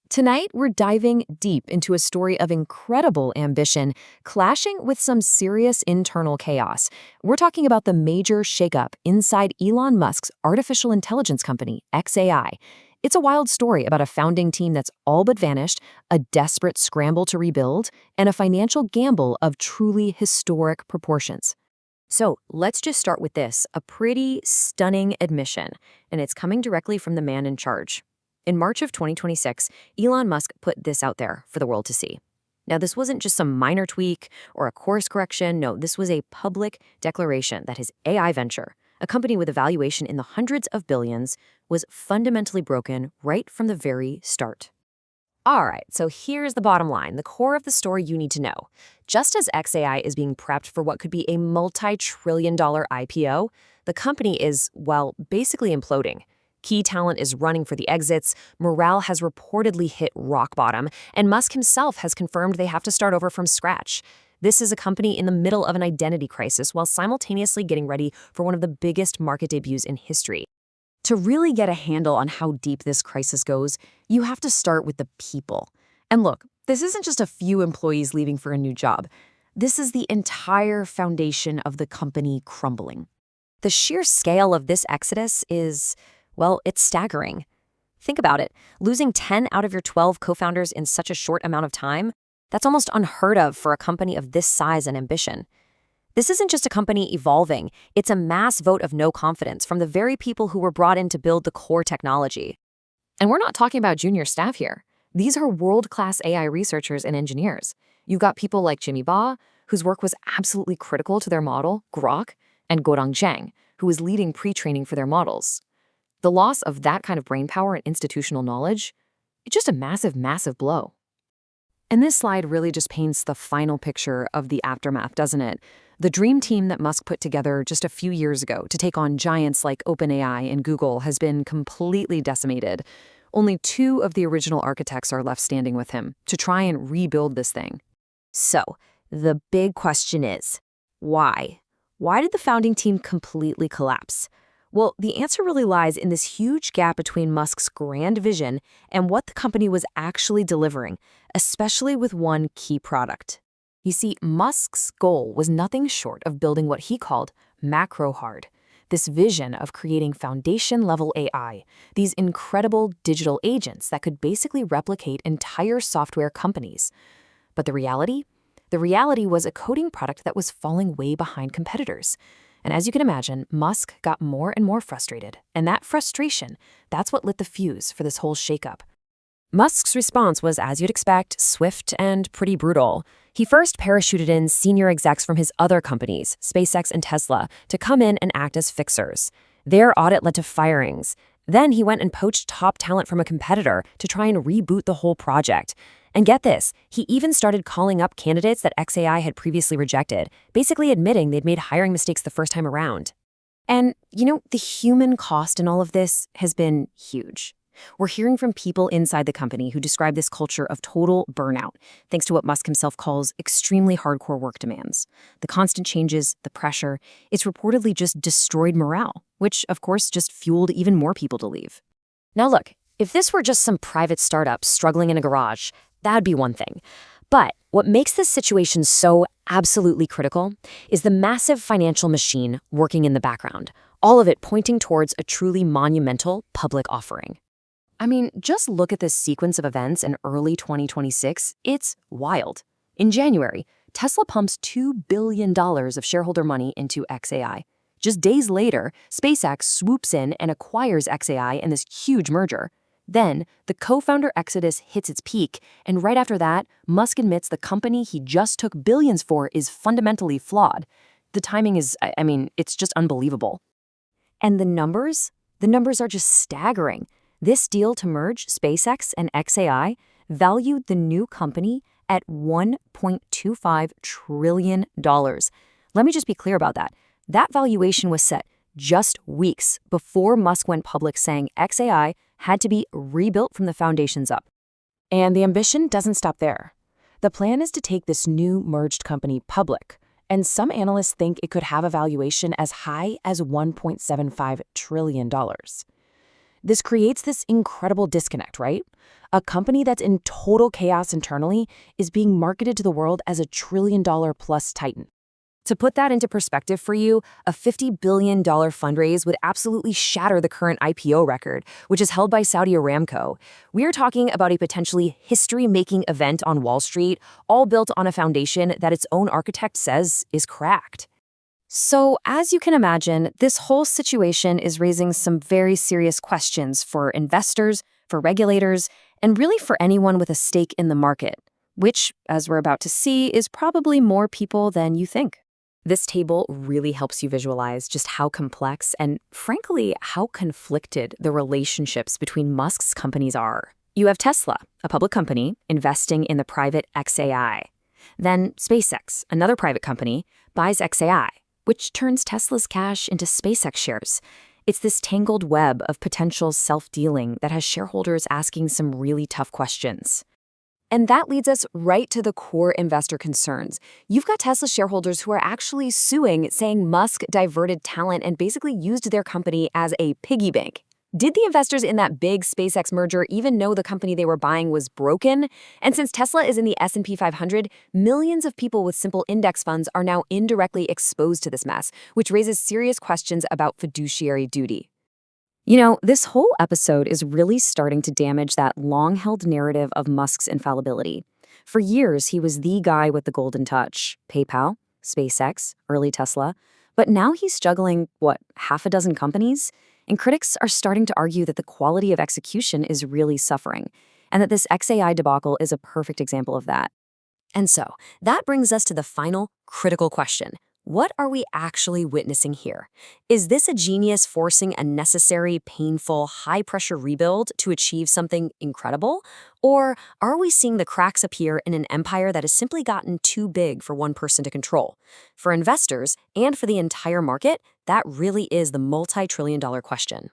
Tonight, we're diving deep into a story of incredible ambition clashing with some serious internal chaos. We're talking about the major shakeup inside Elon Musk's artificial intelligence company, xAI. It's a wild story about a founding team that's all but vanished, a desperate scramble to rebuild, and a financial gamble of truly historic proportions. So let's just start with this, a pretty stunning admission, and it's coming directly from the man in charge. In March of 2026, Elon Musk put this out there for the world to see. Now, this wasn't just some minor tweak or a course correction. No, this was a public declaration that his AI venture, a company with a valuation in the hundreds of billions, was fundamentally broken right from the very start. All right, so here's the bottom line, the core of the story you need to know. Just as xAI is being prepped for what could be a multi-trillion-dollar IPO, the company is, well, basically imploding. Key talent is running for the exits, morale has reportedly hit rock bottom, and Musk himself has confirmed they have to start over from scratch. This is a company in the middle of an identity crisis while simultaneously getting ready for one of the biggest market debuts in history. To really get a handle on how deep this crisis goes, you have to start with the people. And look, this isn't just a few employees leaving for a new job. This is the entire foundation of the company crumbling. The sheer scale of this exodus is, well, it's staggering. Think about it. Losing 10 out of your 12 co-founders in such a short amount of time, that's almost unheard of for a company of this size and ambition. This isn't just a company evolving, it's a mass vote of no confidence from the very people who were brought in to build the core technology. And we're not talking about junior staff here. These are world-class AI researchers and engineers. You've got people like Jimmy Ba, whose work was absolutely critical to their model, Grok, and Guodong Zhang, who was leading pre-training for their models. The loss of that kind of brainpower and institutional knowledge, it's just a massive, massive blow. And this slide really just paints the final picture of the aftermath, doesn't it? The dream team that Musk put together just a few years ago to take on giants like OpenAI and Google has been completely decimated. Only 2 of the original architects are left standing with him to try and rebuild this thing. So, the big question is, why? Why did the founding team completely collapse? Well, the answer really lies in this huge gap between Musk's grand vision and what the company was actually delivering, especially with one key product. You see, Musk's goal was nothing short of building what he called macro-hard, this vision of creating foundation-level AI, these incredible digital agents that could basically replicate entire software companies. But the reality? The reality was a coding product that was falling way behind competitors. And as you can imagine, Musk got more and more frustrated. And that frustration, that's what lit the fuse for this whole shakeup. Musk's response was, as you'd expect, swift and pretty brutal. He first parachuted in senior execs from his other companies, SpaceX and Tesla, to come in and act as fixers. Their audit led to firings. Then he went and poached top talent from a competitor to try and reboot the whole project. And get this, he even started calling up candidates that xAI had previously rejected, basically admitting they'd made hiring mistakes the first time around. And, the human cost in all of this has been huge. We're hearing from people inside the company who describe this culture of total burnout, thanks to what Musk himself calls extremely hardcore work demands. The constant changes, the pressure, it's reportedly just destroyed morale, which, of course, just fueled even more people to leave. Now look, if this were just some private startup struggling in a garage, that'd be one thing. But what makes this situation so absolutely critical is the massive financial machine working in the background, all of it pointing towards a truly monumental public offering. I mean, just look at this sequence of events in early 2026. It's wild. In January, Tesla pumps $2 billion of shareholder money into xAI. Just days later, SpaceX swoops in and acquires xAI in this huge merger. Then, the co-founder exodus hits its peak, and right after that, Musk admits the company he just took billions for is fundamentally flawed. The timing is, it's just unbelievable. And the numbers? The numbers are just staggering. This deal to merge SpaceX and xAI valued the new company at $1.25 trillion. Let me just be clear about that. That valuation was set just weeks before Musk went public saying xAI had to be rebuilt from the foundations up. And the ambition doesn't stop there. The plan is to take this new merged company public, and some analysts think it could have a valuation as high as $1.75 trillion. This creates this incredible disconnect, right? A company that's in total chaos internally is being marketed to the world as a trillion-dollar-plus titan. To put that into perspective for you, a $50 billion fundraise would absolutely shatter the current IPO record, which is held by Saudi Aramco. We are talking about a potentially history-making event on Wall Street, all built on a foundation that its own architect says is cracked. So, as you can imagine, this whole situation is raising some very serious questions for investors, for regulators, and really for anyone with a stake in the market, which, as we're about to see, is probably more people than you think. This table really helps you visualize just how complex and, frankly, how conflicted the relationships between Musk's companies are. You have Tesla, a public company, investing in the private xAI. Then SpaceX, another private company, buys xAI, which turns Tesla's cash into SpaceX shares. It's this tangled web of potential self-dealing that has shareholders asking some really tough questions. And that leads us right to the core investor concerns. You've got Tesla shareholders who are actually suing, saying Musk diverted talent and basically used their company as a piggy bank. Did the investors in that big SpaceX merger even know the company they were buying was broken? And since Tesla is in the S&P 500, millions of people with simple index funds are now indirectly exposed to this mess, which raises serious questions about fiduciary duty. You know, this whole episode is really starting to damage that long-held narrative of Musk's infallibility. For years, he was the guy with the golden touch. PayPal, SpaceX, early Tesla. But now he's juggling, half a dozen companies? And critics are starting to argue that the quality of execution is really suffering, and that this xAI debacle is a perfect example of that. And so, that brings us to the final critical question. What are we actually witnessing here? Is this a genius forcing a necessary, painful, high-pressure rebuild to achieve something incredible? Or are we seeing the cracks appear in an empire that has simply gotten too big for one person to control? For investors and for the entire market, that really is the multi-trillion-dollar question.